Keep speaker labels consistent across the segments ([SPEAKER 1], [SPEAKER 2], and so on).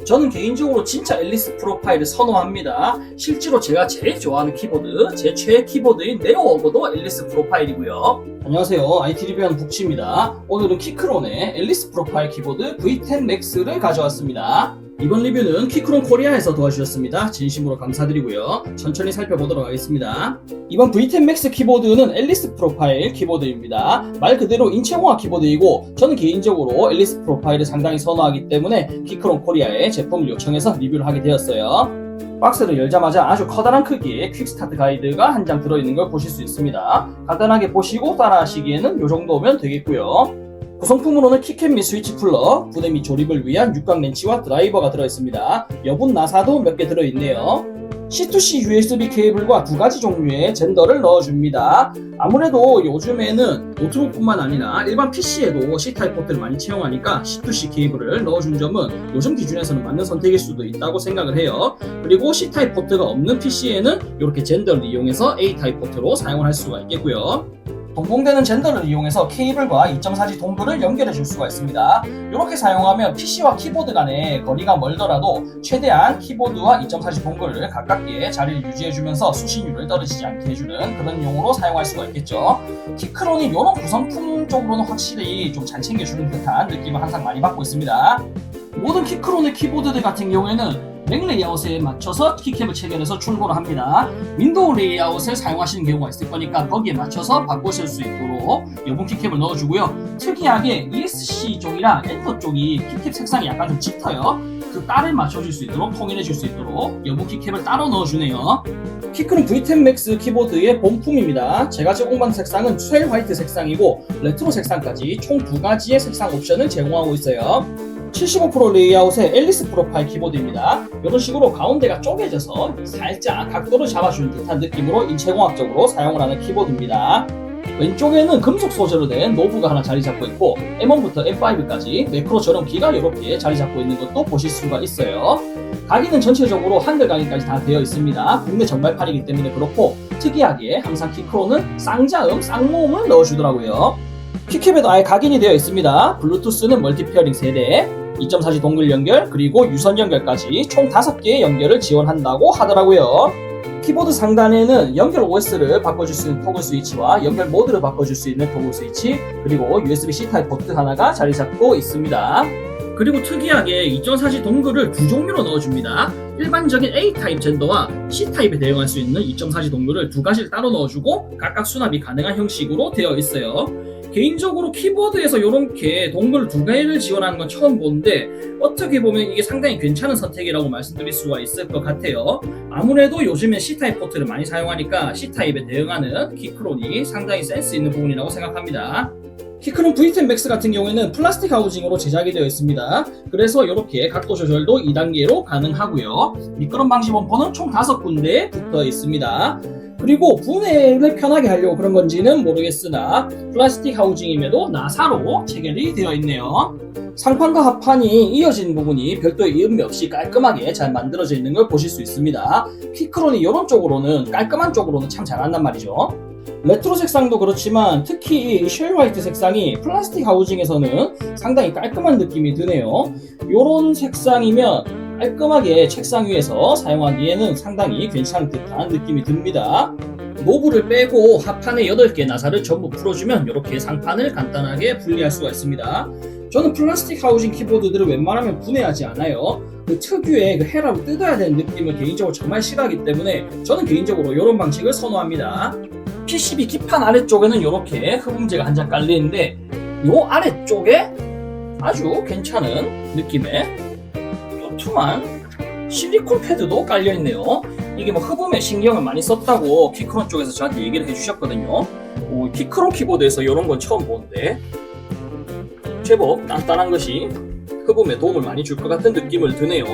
[SPEAKER 1] 저는 개인적으로 진짜 앨리스 프로파일을 선호합니다. 실제로 제가 제일 좋아하는 키보드, 제 최애 키보드인 네오워거도 앨리스 프로파일이고요. 안녕하세요, IT 리뷰하는 북치입니다. 오늘은 키크론의 앨리스 프로파일 키보드 V10 Max를 가져왔습니다. 이번 리뷰는 키크론 코리아에서 도와주셨습니다. 진심으로 감사드리고요. 천천히 살펴보도록 하겠습니다. 이번 V10 Max 키보드는 앨리스 프로파일 키보드입니다. 말 그대로 인체공학 키보드이고 저는 개인적으로 앨리스 프로파일을 상당히 선호하기 때문에 키크론 코리아에 제품을 요청해서 리뷰를 하게 되었어요. 박스를 열자마자 아주 커다란 크기의 퀵스타트 가이드가 한 장 들어있는 걸 보실 수 있습니다. 간단하게 보시고 따라하시기에는 이 정도면 되겠고요. 구성품으로는 키캡 및 스위치 쿨러, 부대 및 조립을 위한 육각 렌치와 드라이버가 들어있습니다. 여분 나사도 몇 개 들어있네요. C2C USB 케이블과 두 가지 종류의 젠더를 넣어줍니다. 아무래도 요즘에는 노트북뿐만 아니라 일반 PC에도 C타입 포트를 많이 채용하니까 C2C 케이블을 넣어준 점은 요즘 기준에서는 맞는 선택일 수도 있다고 생각을 해요. 그리고 C타입 포트가 없는 PC에는 이렇게 젠더를 이용해서 A타입 포트로 사용을 할 수가 있겠고요. 동봉되는 젠더를 이용해서 케이블과 2.4G 동글을 연결해 줄 수가 있습니다. 이렇게 사용하면 PC와 키보드 간의 거리가 멀더라도 최대한 키보드와 2.4G 동글을 가깝게 자리를 유지해 주면서 수신율을 떨어지지 않게 해주는 그런 용으로 사용할 수가 있겠죠. 키크론이 이런 구성품 쪽으로는 확실히 좀 잘 챙겨주는 듯한 느낌을 항상 많이 받고 있습니다. 모든 키크론의 키보드들 같은 경우에는 맥 레이아웃에 맞춰서 키캡을 체결해서 출고를 합니다. 윈도우 레이아웃을 사용하시는 경우가 있을 거니까 거기에 맞춰서 바꾸실 수 있도록 여분 키캡을 넣어주고요. 특이하게 ESC 쪽이랑 엔터 쪽이 키캡 색상이 약간 좀 짙어요. 그 딸을 맞춰줄 수 있도록 통일해줄 수 있도록 여분 키캡을 따로 넣어주네요. 키크론 V10 Max 키보드의 본품입니다. 제가 제공받은 색상은 쉘 화이트 색상이고 레트로 색상까지 총 두 가지의 색상 옵션을 제공하고 있어요. 75% 레이아웃의 앨리스 프로파일 키보드입니다. 이런 식으로 가운데가 쪼개져서 살짝 각도를 잡아주는 듯한 느낌으로 인체공학적으로 사용을 하는 키보드입니다. 왼쪽에는 금속 소재로 된 노브가 하나 자리 잡고 있고 M1부터 M5까지 매크로 저렴키가 이렇게 자리 잡고 있는 것도 보실 수가 있어요. 가기는 전체적으로 한글 가기까지 다 되어 있습니다. 국내 정발판이기 때문에 그렇고 특이하게 항상 키크론은 쌍자음, 쌍모음을 넣어주더라고요. 키캡에도 아예 각인이 되어 있습니다. 블루투스는 멀티페어링 3대, 2.4G 동글 연결, 그리고 유선 연결까지 총 5개의 연결을 지원한다고 하더라고요. 키보드 상단에는 연결 OS를 바꿔줄 수 있는 토글 스위치와 연결 모드를 바꿔줄 수 있는 토글 스위치, 그리고 USB-C 타입 포트 하나가 자리 잡고 있습니다. 그리고 특이하게 2.4G 동글을 두 종류로 넣어줍니다. 일반적인 A타입 젠더와 C타입에 대응할 수 있는 2.4G 동글을 두 가지를 따로 넣어주고 각각 수납이 가능한 형식으로 되어 있어요. 개인적으로 키보드에서 이렇게 동글 두 개를 지원하는 건 처음 보는데 어떻게 보면 이게 상당히 괜찮은 선택이라고 말씀드릴 수가 있을 것 같아요. 아무래도 요즘엔 C타입 포트를 많이 사용하니까 C타입에 대응하는 키크론이 상당히 센스 있는 부분이라고 생각합니다. 키크론 V10 Max 같은 경우에는 플라스틱 하우징으로 제작이 되어 있습니다. 그래서 이렇게 각도 조절도 2단계로 가능하고요. 미끄럼 방지 범퍼는 총 5군데 붙어 있습니다. 그리고 분해를 편하게 하려고 그런 건지는 모르겠으나 플라스틱 하우징임에도 나사로 체결이 되어 있네요. 상판과 하판이 이어진 부분이 별도의 이음이 없이 깔끔하게 잘 만들어져 있는 걸 보실 수 있습니다. 키크론이 이런 쪽으로는 깔끔한 쪽으로는 참 잘한단 말이죠. 레트로 색상도 그렇지만 특히 이 쉘 화이트 색상이 플라스틱 하우징에서는 상당히 깔끔한 느낌이 드네요. 이런 색상이면 깔끔하게 책상 위에서 사용하기에는 상당히 괜찮은 듯한 느낌이 듭니다. 노브를 빼고 하판의 8개 나사를 전부 풀어주면 이렇게 상판을 간단하게 분리할 수가 있습니다. 저는 플라스틱 하우징 키보드들을 웬만하면 분해하지 않아요. 그 특유의 그 헤라로 뜯어야 되는 느낌을 개인적으로 정말 싫어하기 때문에 저는 개인적으로 이런 방식을 선호합니다. PCB 기판 아래쪽에는 이렇게 흡음재가 한 장 깔리는데 이 아래쪽에 아주 괜찮은 느낌의 요tum한 실리콘 패드도 깔려있네요. 이게 뭐 흡음에 신경을 많이 썼다고 키크론 쪽에서 저한테 얘기를 해주셨거든요. 키크론 키보드에서 이런 건 처음 보는데 제법 단단한 것이 흡음에 도움을 많이 줄 것 같은 느낌을 드네요.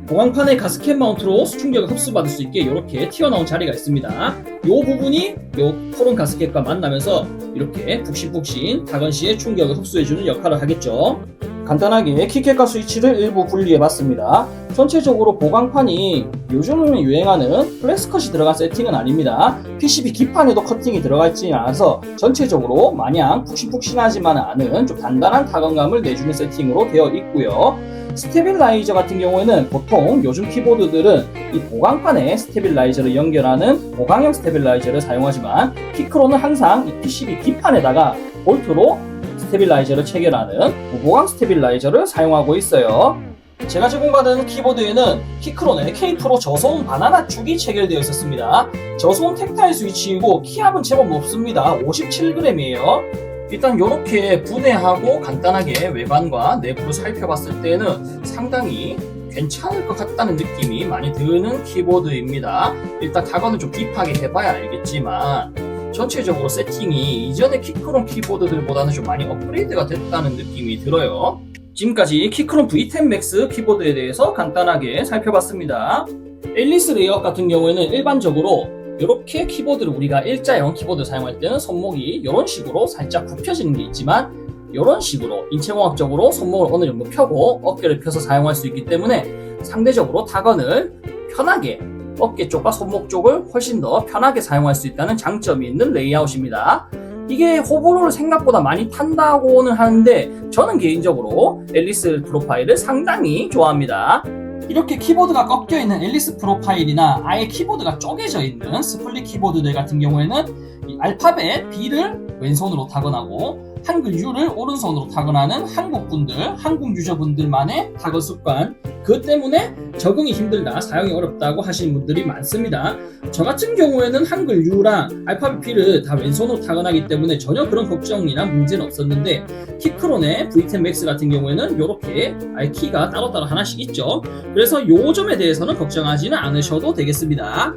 [SPEAKER 1] 보강판의 가스켓 마운트로 수충격을 흡수받을 수 있게 이렇게 튀어나온 자리가 있습니다. 이 부분이 이 토론 가스켓과 만나면서 이렇게 푹신푹신 타건시의 충격을 흡수해주는 역할을 하겠죠. 간단하게 키캡과 스위치를 일부 분리해봤습니다. 전체적으로 보강판이 요즘 유행하는 플렉스컷이 들어간 세팅은 아닙니다. PCB 기판에도 커팅이 들어가 있지 않아서 전체적으로 마냥 푹신푹신하지만 않은 좀 단단한 타건감을 내주는 세팅으로 되어 있고요. 스테빌라이저 같은 경우에는 보통 요즘 키보드들은 이 보강판에 스테빌라이저를 연결하는 보강형 스테빌라이저를 사용하지만 키크로는 항상 이 PCB 뒷판에다가 볼트로 스테빌라이저를 체결하는 무보강 스테빌라이저를 사용하고 있어요. 제가 제공받은 키보드에는 키크론의 K-프로 저소음 바나나 축이 체결되어 있었습니다. 저소음 텍타일 스위치이고 키압은 제법 높습니다. 57g이에요. 일단 이렇게 분해하고 간단하게 외관과 내부를 살펴봤을 때는 상당히 괜찮을 것 같다는 느낌이 많이 드는 키보드입니다. 일단 타건을 좀 딥하게 해봐야 알겠지만 전체적으로 세팅이 이전의 키크론 키보드들보다는 좀 많이 업그레이드가 됐다는 느낌이 들어요. 지금까지 키크론 V10 Max 키보드에 대해서 간단하게 살펴봤습니다. 앨리스 레이아웃 같은 경우에는 일반적으로 이렇게 키보드를 우리가 일자형 키보드 사용할 때는 손목이 이런 식으로 살짝 굽혀지는 게 있지만 이런 식으로 인체공학적으로 손목을 어느 정도 펴고 어깨를 펴서 사용할 수 있기 때문에 상대적으로 타건을 편하게 어깨 쪽과 손목 쪽을 훨씬 더 편하게 사용할 수 있다는 장점이 있는 레이아웃입니다. 이게 호불호를 생각보다 많이 탄다고는 하는데 저는 개인적으로 앨리스 프로파일을 상당히 좋아합니다. 이렇게 키보드가 꺾여있는 앨리스 프로파일이나 아예 키보드가 쪼개져 있는 스플릿 키보드들 같은 경우에는 이 알파벳 B를 왼손으로 타건하고 한글 U를 오른손으로 타건하는 한국 유저분들만의 타건 습관, 그것 때문에 적응이 힘들다, 사용이 어렵다고 하시는 분들이 많습니다. 저 같은 경우에는 한글 U랑 알파벳 B를 다 왼손으로 타건하기 때문에 전혀 그런 걱정이나 문제는 없었는데 키크론의 V10 Max 같은 경우에는 이렇게 아예 키가 따로따로 하나씩 있죠. 그래서 요 점에 대해서는 걱정하지는 않으셔도 되겠습니다.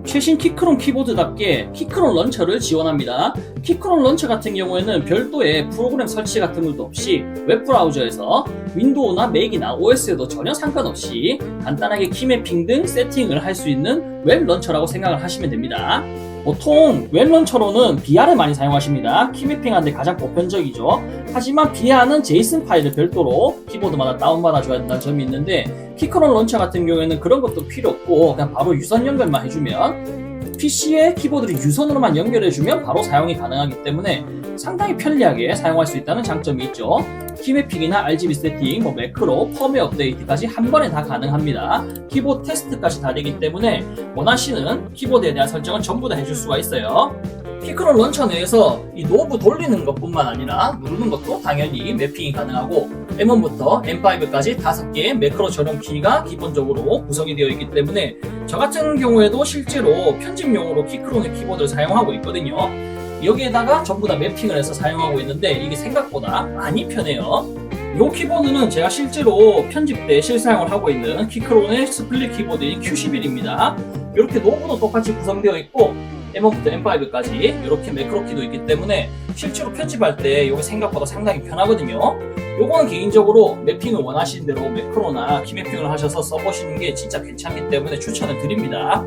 [SPEAKER 1] 최신 키크론 키보드답게 키크론 런처를 지원합니다. 키크론 런처 같은 경우에는 별도의 프로그램 설치 같은 것도 없이 웹브라우저에서 윈도우나 맥이나 OS에도 전혀 상관없이 간단하게 키매핑 등 세팅을 할 수 있는 웹 런처라고 생각을 하시면 됩니다. 보통 웹 런처로는 비아를 많이 사용하십니다. 키매핑하는데 가장 보편적이죠. 하지만 비아는 제이슨 파일을 별도로 키보드마다 다운받아 줘야 된다는 점이 있는데 키크론 런처 같은 경우에는 그런 것도 필요 없고 그냥 바로 유선 연결만 해주면 PC에 키보드를 유선으로만 연결해주면 바로 사용이 가능하기 때문에 상당히 편리하게 사용할 수 있다는 장점이 있죠. 키매핑이나 RGB 세팅, 매크로, 펌웨어 업데이트까지 한 번에 다 가능합니다. 키보드 테스트까지 다 되기 때문에 원하시는 키보드에 대한 설정은 전부 다 해줄 수가 있어요. 키크론 런처 내에서 이 노브 돌리는 것뿐만 아니라 누르는 것도 당연히 매핑이 가능하고 M1부터 M5까지 5개의 매크로 전용 키가 기본적으로 구성이 되어 있기 때문에 저 같은 경우에도 실제로 편집용으로 키크론의 키보드를 사용하고 있거든요. 여기에다가 전부 다 매핑을 해서 사용하고 있는데 이게 생각보다 많이 편해요. 이 키보드는 제가 실제로 편집 때 실사용을 하고 있는 키크론의 스플릿 키보드인 Q11입니다. 이렇게 노브도 똑같이 구성되어 있고 M1부터 M5까지 이렇게 매크로 키도 있기 때문에 실제로 편집할 때 이게 생각보다 상당히 편하거든요. 요거는 개인적으로 매핑을 원하시는 대로 매크로나 키매핑을 하셔서 써보시는 게 진짜 괜찮기 때문에 추천을 드립니다.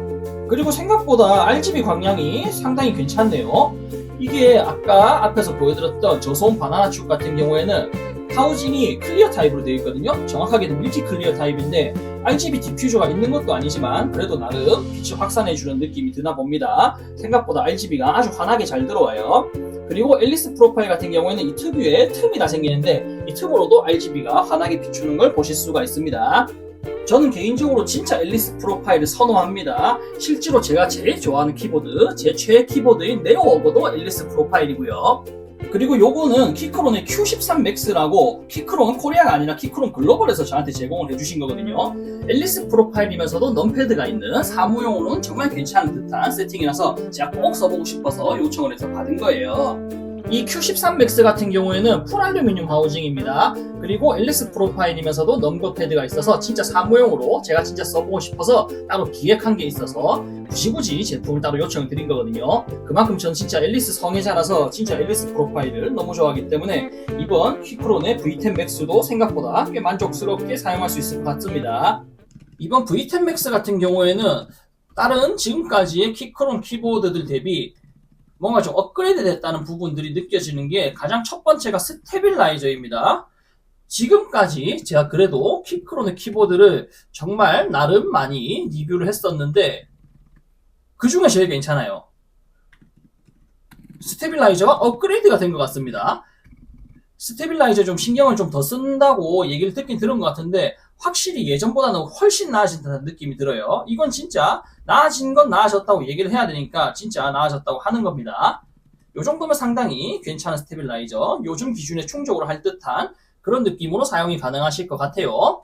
[SPEAKER 1] 그리고 생각보다 RGB 광량이 상당히 괜찮네요. 이게 아까 앞에서 보여드렸던 저소음 바나나 축 같은 경우에는 하우징이 클리어 타입으로 되어 있거든요. 정확하게는 밀티 클리어 타입인데 RGB 디퓨저가 있는 것도 아니지만 그래도 나름 빛을 확산해주는 느낌이 드나 봅니다. 생각보다 RGB가 아주 환하게 잘 들어와요. 그리고 앨리스 프로파일 같은 경우에는 이 특유의 틈이 다 생기는데 이 틈으로도 RGB가 환하게 비추는 걸 보실 수가 있습니다. 저는 개인적으로 진짜 앨리스 프로파일을 선호합니다. 실제로 제가 제일 좋아하는 키보드, 제 최애 키보드인 네오워거도 앨리스 프로파일이고요. 그리고 요거는 키크론의 Q13 Max라고 키크론 코리아가 아니라 키크론 글로벌에서 저한테 제공을 해주신 거거든요. 앨리스 프로파일이면서도 넘패드가 있는 사무용으로는 정말 괜찮은 듯한 세팅이라서 제가 꼭 써보고 싶어서 요청을 해서 받은 거예요. 이 Q13 Max 같은 경우에는 풀 알루미늄 하우징입니다. 그리고 앨리스 프로파일이면서도 넘버 패드가 있어서 진짜 사무용으로 제가 진짜 써보고 싶어서 따로 기획한 게 있어서 굳이 제품을 따로 요청을 드린 거거든요. 그만큼 전 진짜 앨리스 성애자라서 진짜 앨리스 프로파일을 너무 좋아하기 때문에 이번 키크론의 V10 Max도 생각보다 꽤 만족스럽게 사용할 수 있을 것 같습니다. 이번 V10 Max 같은 경우에는 다른 지금까지의 키크론 키보드들 대비 뭔가 좀 업그레이드 됐다는 부분들이 느껴지는 게 가장 첫 번째가 스테빌라이저입니다. 지금까지 제가 그래도 키크론의 키보드를 정말 나름 많이 리뷰를 했었는데 그 중에 제일 괜찮아요. 스테빌라이저가 업그레이드가 된 것 같습니다. 스테빌라이저에 좀 신경을 좀 더 쓴다고 얘기를 듣긴 들은 것 같은데 확실히 예전보다는 훨씬 나아진다는 느낌이 들어요. 이건 진짜 나아진 건 나아졌다고 얘기를 해야 되니까 진짜 나아졌다고 하는 겁니다. 이 정도면 상당히 괜찮은 스테빌라이저, 요즘 기준에 충족을 할 듯한 그런 느낌으로 사용이 가능하실 것 같아요.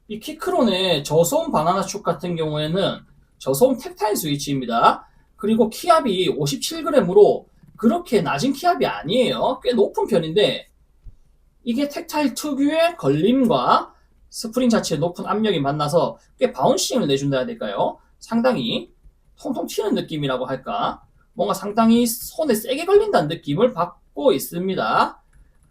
[SPEAKER 1] 이 키크론의 저소음 바나나 축 같은 경우에는 저소음 텍타일 스위치입니다. 그리고 키압이 57g으로 그렇게 낮은 키압이 아니에요. 꽤 높은 편인데 이게 텍타일 특유의 걸림과 스프링 자체의 높은 압력이 만나서 꽤 바운싱을 내준다 해야 될까요? 상당히 통통 튀는 느낌이라고 할까? 뭔가 상당히 손에 세게 걸린다는 느낌을 받고 있습니다.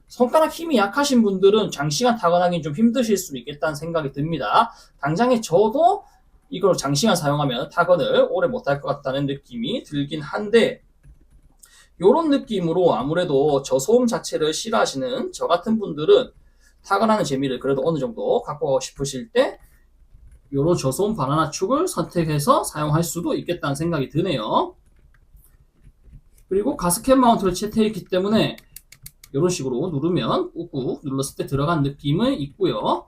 [SPEAKER 1] 손가락 힘이 약하신 분들은 장시간 타건하기는 좀 힘드실 수 있겠다는 생각이 듭니다. 당장에 저도 이걸 장시간 사용하면 타건을 오래 못할 것 같다는 느낌이 들긴 한데 이런 느낌으로 아무래도 저소음 자체를 싫어하시는 저 같은 분들은 타건하는 재미를 그래도 어느 정도 갖고 가고 싶으실 때 이런 저소음 바나나 축을 선택해서 사용할 수도 있겠다는 생각이 드네요. 그리고 가스켓 마운트를 채택해 있기 때문에 이런 식으로 누르면 꾹꾹 눌렀을 때 들어간 느낌은 있고요.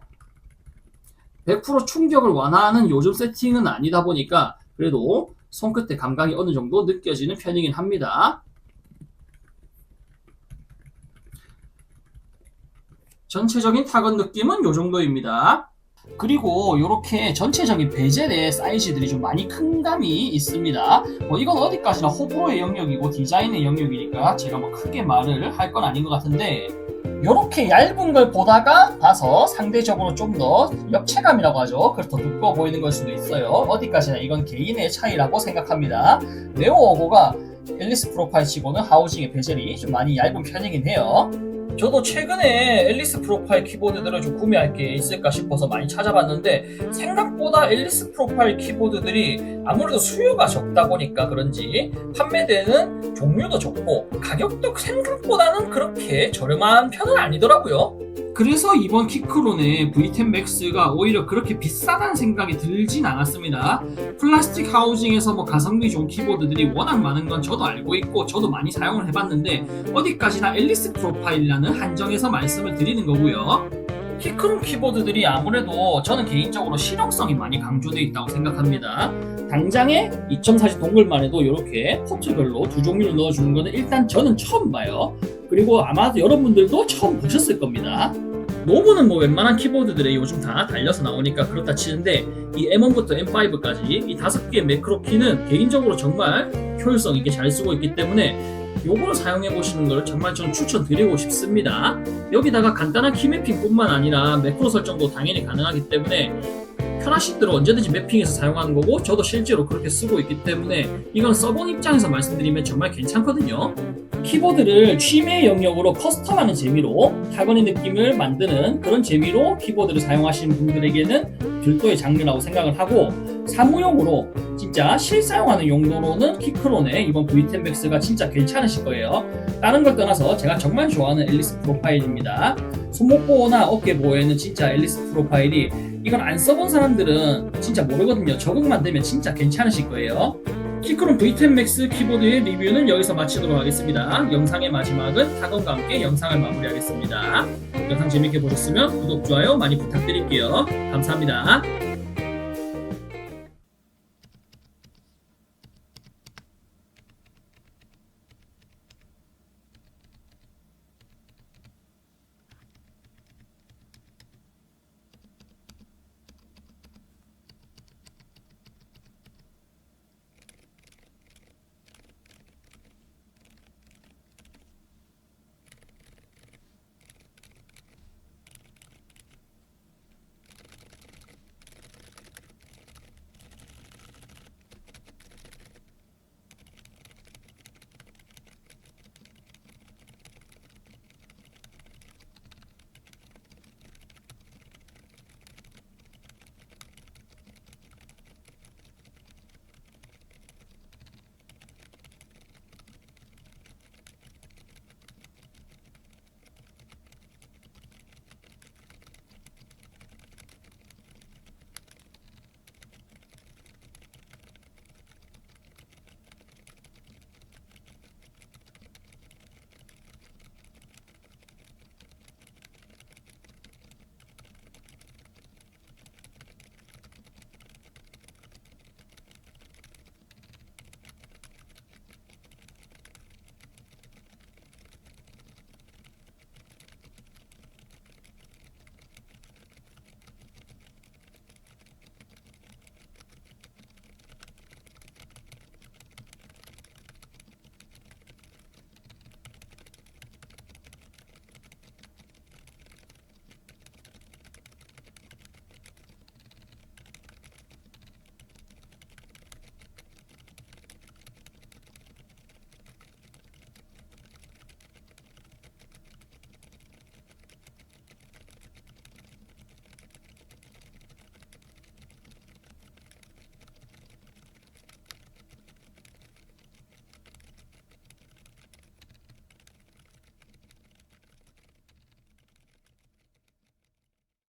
[SPEAKER 1] 100% 충격을 완화하는 요즘 세팅은 아니다 보니까 그래도 손끝의 감각이 어느 정도 느껴지는 편이긴 합니다. 전체적인 타건 느낌은 이 정도입니다. 그리고 이렇게 전체적인 베젤의 사이즈들이 좀 많이 큰 감이 있습니다. 이건 어디까지나 호불호의 영역이고 디자인의 영역이니까 제가 크게 말을 할 건 아닌 것 같은데 이렇게 얇은 걸 보다가 봐서 상대적으로 좀 더 역체감이라고 하죠. 그래서 더 두꺼워 보이는 걸 수도 있어요. 어디까지나 이건 개인의 차이라고 생각합니다. 네오550가 앨리스 프로파일 치고는 하우징의 베젤이 좀 많이 얇은 편이긴 해요. 저도 최근에 앨리스 프로파일 키보드들을 좀 구매할 게 있을까 싶어서 많이 찾아봤는데 생각보다 앨리스 프로파일 키보드들이 아무래도 수요가 적다 보니까 그런지 판매되는 종류도 적고 가격도 생각보다는 그렇게 저렴한 편은 아니더라고요. 그래서 이번 키크론의 V10 Max가 오히려 그렇게 비싸다는 생각이 들진 않았습니다. 플라스틱 하우징에서 가성비 좋은 키보드들이 워낙 많은 건 저도 알고 있고 저도 많이 사용을 해봤는데 어디까지나 앨리스 프로파일이라는 한정에서 말씀을 드리는 거고요. 키크론 키보드들이 아무래도 저는 개인적으로 실용성이 많이 강조되어 있다고 생각합니다. 당장에 2.4G 동글만 해도 이렇게 포트별로 두 종류를 넣어주는 거는 일단 저는 처음 봐요. 그리고 아마도 여러분들도 처음 보셨을 겁니다. 노브는 웬만한 키보드들에 요즘 다 달려서 나오니까 그렇다 치는데 이 M1부터 M5까지 이 5개의 매크로 키는 개인적으로 정말 효율성 있게 잘 쓰고 있기 때문에 요걸 사용해 보시는 걸 정말 좀 추천드리고 싶습니다. 여기다가 간단한 키 매핑 뿐만 아니라 매크로 설정도 당연히 가능하기 때문에 편하신 대로 언제든지 매핑해서 사용하는 거고 저도 실제로 그렇게 쓰고 있기 때문에 이건 써본 입장에서 말씀드리면 정말 괜찮거든요. 키보드를 취미의 영역으로 커스텀하는 재미로 타건의 느낌을 만드는 그런 재미로 키보드를 사용하시는 분들에게는 별도의 장르라고 생각을 하고 사무용으로 진짜 실사용하는 용도로는 키크론의 이번 V10 Max가 진짜 괜찮으실 거예요. 다른 걸 떠나서 제가 정말 좋아하는 앨리스 프로파일입니다. 손목보호나 어깨보호에는 진짜 앨리스 프로파일이 이건 안 써본 사람들은 진짜 모르거든요. 적응만 되면 진짜 괜찮으실 거예요. 키크론 V10 Max 키보드의 리뷰는 여기서 마치도록 하겠습니다. 영상의 마지막은 타건과 함께 영상을 마무리하겠습니다. 영상 재밌게 보셨으면 구독, 좋아요 많이 부탁드릴게요. 감사합니다.